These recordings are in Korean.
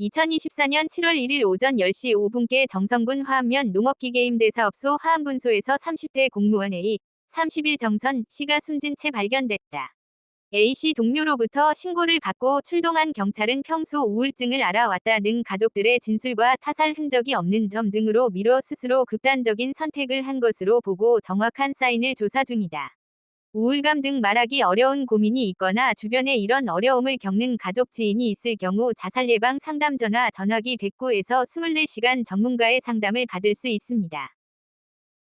2024년 7월 1일 오전 10시 5분께 정성군 화암면 농업기계임대사업소 화암분소에서 30대 공무원 A, 30일 정선 씨가 숨진 채 발견됐다. A씨 동료로부터 신고를 받고 출동한 경찰은 평소 우울증을 알아왔다는 가족들의 진술과 타살 흔적이 없는 점 등으로 미뤄 스스로 극단적인 선택을 한 것으로 보고 정확한 사인을 조사 중이다. 우울감 등 말하기 어려운 고민이 있거나 주변에 이런 어려움을 겪는 가족 지인이 있을 경우 자살예방 상담 전화기 109에서 24시간 전문가의 상담을 받을 수 있습니다.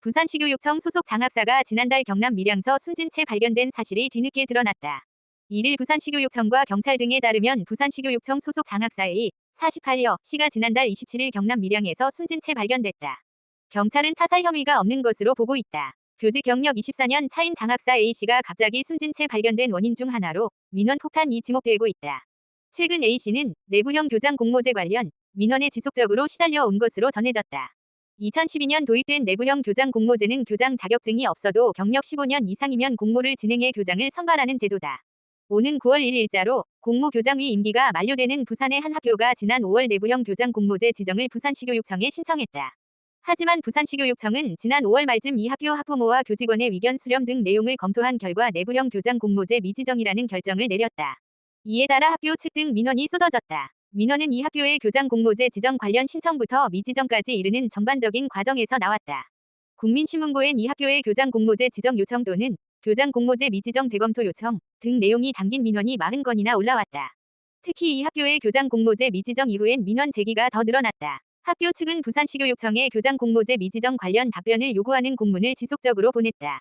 부산시교육청 소속 장학사가 지난달 경남 밀양서 숨진 채 발견된 사실이 뒤늦게 드러났다. 1일 부산시교육청과 경찰 등에 따르면 부산시교육청 소속 장학사 A, 48여 씨가 지난달 27일 경남 밀양에서 숨진 채 발견됐다. 경찰은 타살 혐의가 없는 것으로 보고 있다. 교직 경력 24년 차인 장학사 A씨가 갑자기 숨진 채 발견된 원인 중 하나로 민원 폭탄이 지목되고 있다. 최근 A씨는 내부형 교장 공모제 관련 민원에 지속적으로 시달려 온 것으로 전해졌다. 2012년 도입된 내부형 교장 공모제는 교장 자격증이 없어도 경력 15년 이상이면 공모를 진행해 교장을 선발하는 제도다. 오는 9월 1일자로 공모교장위 임기가 만료되는 부산의 한 학교가 지난 5월 내부형 교장 공모제 지정을 부산시교육청에 신청했다. 하지만 부산시교육청은 지난 5월 말쯤 이 학교 학부모와 교직원의 의견 수렴 등 내용을 검토한 결과 내부형 교장 공모제 미지정이라는 결정을 내렸다. 이에 따라 학교 측 등 민원이 쏟아졌다. 민원은 이 학교의 교장 공모제 지정 관련 신청부터 미지정까지 이르는 전반적인 과정에서 나왔다. 국민신문고엔 이 학교의 교장 공모제 지정 요청 또는 교장 공모제 미지정 재검토 요청 등 내용이 담긴 민원이 40건이나 올라왔다. 특히 이 학교의 교장 공모제 미지정 이후엔 민원 제기가 더 늘어났다. 학교 측은 부산시교육청에 교장 공모제 미지정 관련 답변을 요구하는 공문을 지속적으로 보냈다.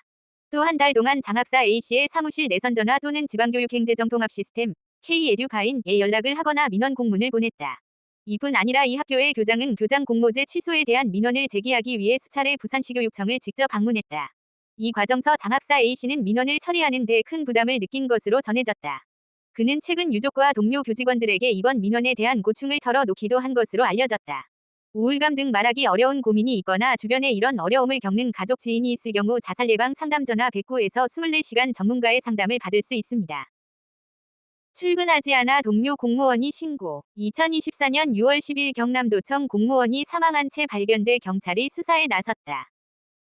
또 한 달 동안 장학사 A씨의 사무실 내선 전화 또는 지방교육행재정통합 시스템 K-에듀파인에 연락을 하거나 민원 공문을 보냈다. 이뿐 아니라 이 학교의 교장은 교장 공모제 취소에 대한 민원을 제기하기 위해 수차례 부산시교육청을 직접 방문했다. 이 과정서 장학사 A씨는 민원을 처리하는 데 큰 부담을 느낀 것으로 전해졌다. 그는 최근 유족과 동료 교직원들에게 이번 민원에 대한 고충을 털어놓기도 한 것으로 알려졌다. 우울감 등 말하기 어려운 고민이 있거나 주변에 이런 어려움을 겪는 가족 지인이 있을 경우 자살예방 상담 전화 109에서 24시간 전문가의 상담을 받을 수 있습니다. 출근하지 않아 동료 공무원이 신고. 2024년 6월 10일 경남도청 공무원이 사망한 채 발견돼 경찰이 수사에 나섰다.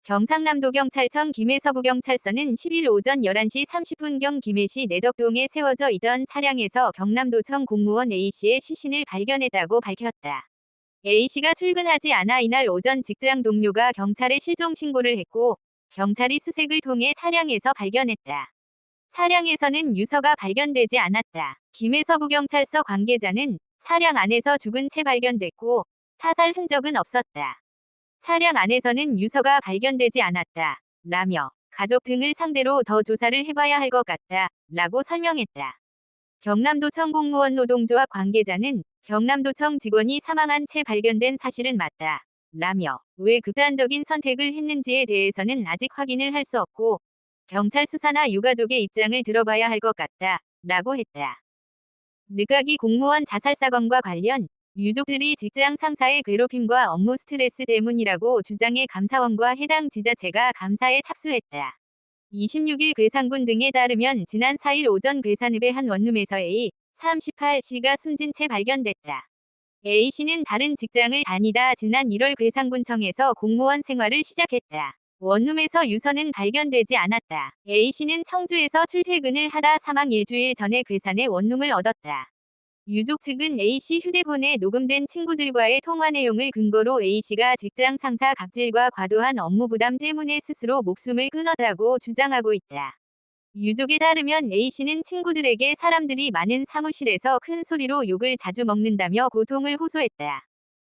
경상남도경찰청 김해서부경찰서는 10일 오전 11시 30분경 김해시 내덕동에 세워져 있던 차량에서 경남도청 공무원 A씨의 시신을 발견했다고 밝혔다. A씨가 출근하지 않아 이날 오전 직장 동료가 경찰에 실종 신고를 했고 경찰이 수색을 통해 차량에서 발견했다. 차량에서는 유서가 발견되지 않았다. 김해서부경찰서 관계자는 차량 안에서 죽은 채 발견됐고 타살 흔적은 없었다. 차량 안에서는 유서가 발견되지 않았다. 라며 가족 등을 상대로 더 조사를 해봐야 할 것 같다. 라고 설명했다. 경남도청 공무원 노동조합 관계자는 경남도청 직원이 사망한 채 발견된 사실은 맞다. 라며 왜 극단적인 선택을 했는지에 대해서는 아직 확인을 할 수 없고 경찰 수사나 유가족의 입장을 들어봐야 할 것 같다. 라고 했다. 늦가기 공무원 자살 사건과 관련 유족들이 직장 상사의 괴롭힘과 업무 스트레스 때문이라고 주장해 감사원과 해당 지자체가 감사에 착수했다. 26일 괴산군 등에 따르면 지난 4일 오전 괴산읍의 한 원룸에서 A, 38씨가 숨진 채 발견됐다. A씨는 다른 직장을 다니다 지난 1월 괴산군청에서 공무원 생활을 시작했다. 원룸에서 유서는 발견되지 않았다. A씨는 청주에서 출퇴근을 하다 사망 일주일 전에 괴산에 원룸을 얻었다. 유족 측은 A씨 휴대폰에 녹음된 친구들과의 통화 내용을 근거로 A씨가 직장 상사 갑질과 과도한 업무 부담 때문에 스스로 목숨을 끊었다고 주장하고 있다. 유족에 따르면 A씨는 친구들에게 사람들이 많은 사무실에서 큰 소리로 욕을 자주 먹는다며 고통을 호소했다.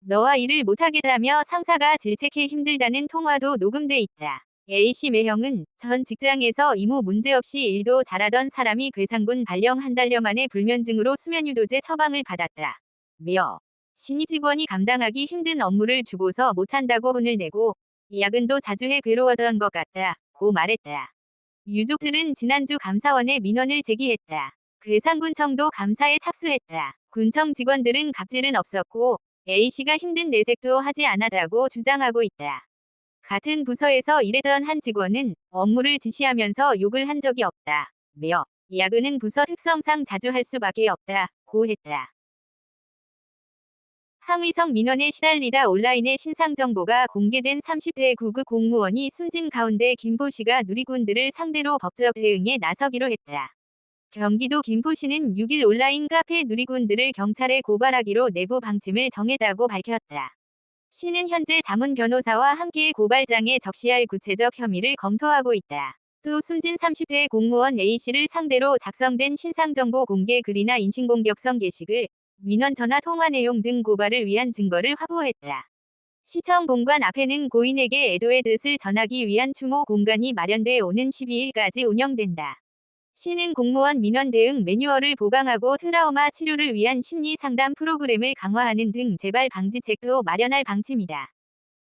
너와 일을 못하겠다며 상사가 질책해 힘들다는 통화도 녹음돼 있다. A씨 매형은 전 직장에서 이무 문제없이 일도 잘하던 사람이 괴산군 발령 한 달여 만에 불면증으로 수면유도제 처방을 받았다. 며 신입 직원이 감당하기 힘든 업무를 주고서 못한다고 혼을 내고 야근도 자주 해 괴로웠던 것 같다. 고 말했다. 유족들은 지난주 감사원에 민원을 제기했다. 괴산군청도 감사에 착수했다. 군청 직원들은 갑질은 없었고 A씨가 힘든 내색도 하지 않았다고 주장하고 있다. 같은 부서에서 일했던 한 직원은 업무를 지시하면서 욕을 한 적이 없다. 며 야근은 부서 특성상 자주 할 수밖에 없다. 고 했다. 항위성 민원에 시달리다 온라인에 신상 정보가 공개된 30대 구급 공무원이 숨진 가운데 김포시가 누리꾼들을 상대로 법적 대응에 나서기로 했다. 경기도 김포시는 6일 온라인 카페 누리꾼들을 경찰에 고발하기로 내부 방침을 정했다고 밝혔다. 시는 현재 자문 변호사와 함께 고발장에 적시할 구체적 혐의를 검토하고 있다. 또 숨진 30대 공무원 A씨를 상대로 작성된 신상정보 공개 글이나 인신공격성 게시글, 민원 전화 통화 내용 등 고발을 위한 증거를 확보했다. 시청 본관 앞에는 고인에게 애도의 뜻을 전하기 위한 추모 공간이 마련돼 오는 12일까지 운영된다. 시는 공무원 민원 대응 매뉴얼을 보강하고 트라우마 치료를 위한 심리 상담 프로그램을 강화하는 등 재발 방지책도 마련할 방침이다.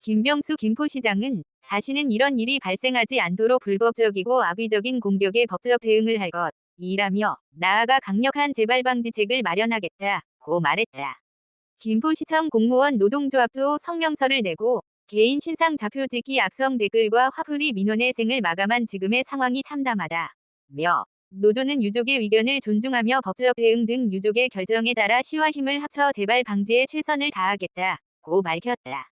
김병수 김포시장은 다시는 이런 일이 발생하지 않도록 불법적이고 악의적인 공격에 법적 대응을 할 것이라며 나아가 강력한 재발 방지책을 마련하겠다고 말했다. 김포시청 공무원 노동조합도 성명서를 내고 개인 신상 좌표 찍기 악성 댓글과 화풀이 민원의 생을 마감한 지금의 상황이 참담하다며 노조는 유족의 의견을 존중하며 법적 대응 등 유족의 결정에 따라 시와 힘을 합쳐 재발 방지에 최선을 다하겠다고 밝혔다.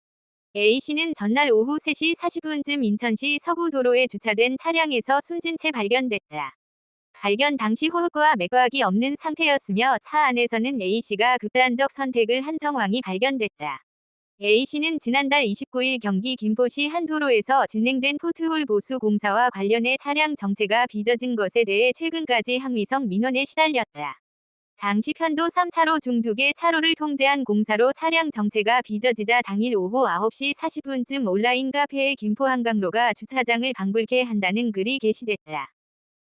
A씨는 전날 오후 3시 40분쯤 인천시 서구도로에 주차된 차량에서 숨진 채 발견됐다. 발견 당시 호흡과 맥박이 없는 상태였으며 차 안에서는 A씨가 극단적 선택을 한 정황이 발견됐다. A씨는 지난달 29일 경기 김포시 한 도로에서 진행된 포트홀 보수 공사와 관련해 차량 정체가 빚어진 것에 대해 최근까지 항위성 민원에 시달렸다. 당시 편도 3차로 중 2개 차로를 통제한 공사로 차량 정체가 빚어지자 당일 오후 9시 40분쯤 온라인 카페에 김포 한강로가 주차장을 방불케 한다는 글이 게시됐다.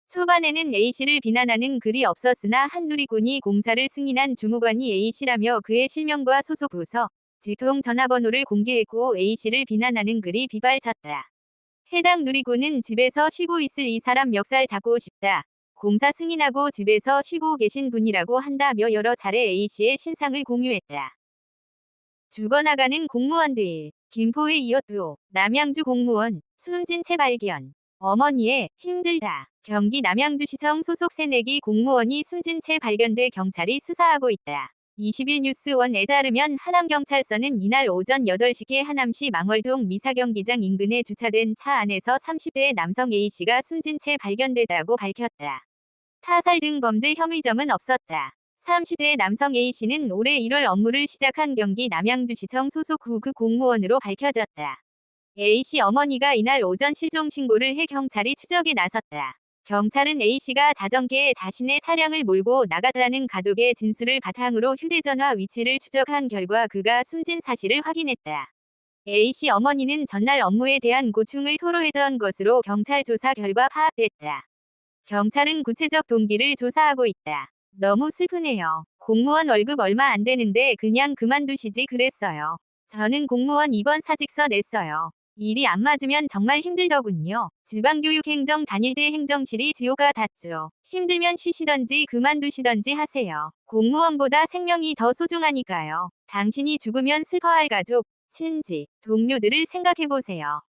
초반에는 A씨를 비난하는 글이 없었으나 한 누리꾼이 공사를 승인한 주무관이 A씨라며 그의 실명과 소속 부서, 직통 전화번호를 공개했고 A씨를 비난하는 글이 빗발쳤다. 해당 누리꾼은 집에서 쉬고 있을 이 사람 멱살 잡고 싶다. 공사 승인하고 집에서 쉬고 계신 분이라고 한다며 여러 차례 A씨의 신상을 공유했다. 죽어나가는 공무원들. 김포에 이어 또 남양주 공무원 숨진 채 발견. 어머니의 힘들다. 경기 남양주시청 소속 새내기 공무원이 숨진 채 발견돼 경찰이 수사하고 있다. 21뉴스원에 따르면 하남경찰서는 이날 오전 8시께 하남시 망월동 미사경기장 인근에 주차된 차 안에서 30대 남성 A씨가 숨진 채 발견됐다고 밝혔다. 타살 등 범죄 혐의점은 없었다. 30대 남성 A씨는 올해 1월 업무를 시작한 경기 남양주시청 소속 구급 공무원으로 밝혀졌다. A씨 어머니가 이날 오전 실종 신고를 해 경찰이 추적에 나섰다. 경찰은 A씨가 자정계에 자신의 차량을 몰고 나갔다는 가족의 진술을 바탕으로 휴대전화 위치를 추적한 결과 그가 숨진 사실을 확인했다. A씨 어머니는 전날 업무에 대한 고충을 토로했던 것으로 경찰 조사 결과 파악됐다. 경찰은 구체적 동기를 조사하고 있다. 너무 슬프네요. 공무원 월급 얼마 안 되는데 그냥 그만두시지 그랬어요. 저는 공무원 이번 사직서 냈어요. 일이 안 맞으면 정말 힘들더군요. 지방교육행정 다닐 때 행정실이 지옥 같았죠. 힘들면 쉬시던지 그만두시던지 하세요. 공무원보다 생명이 더 소중하니까요. 당신이 죽으면 슬퍼할 가족, 친지, 동료들을 생각해보세요.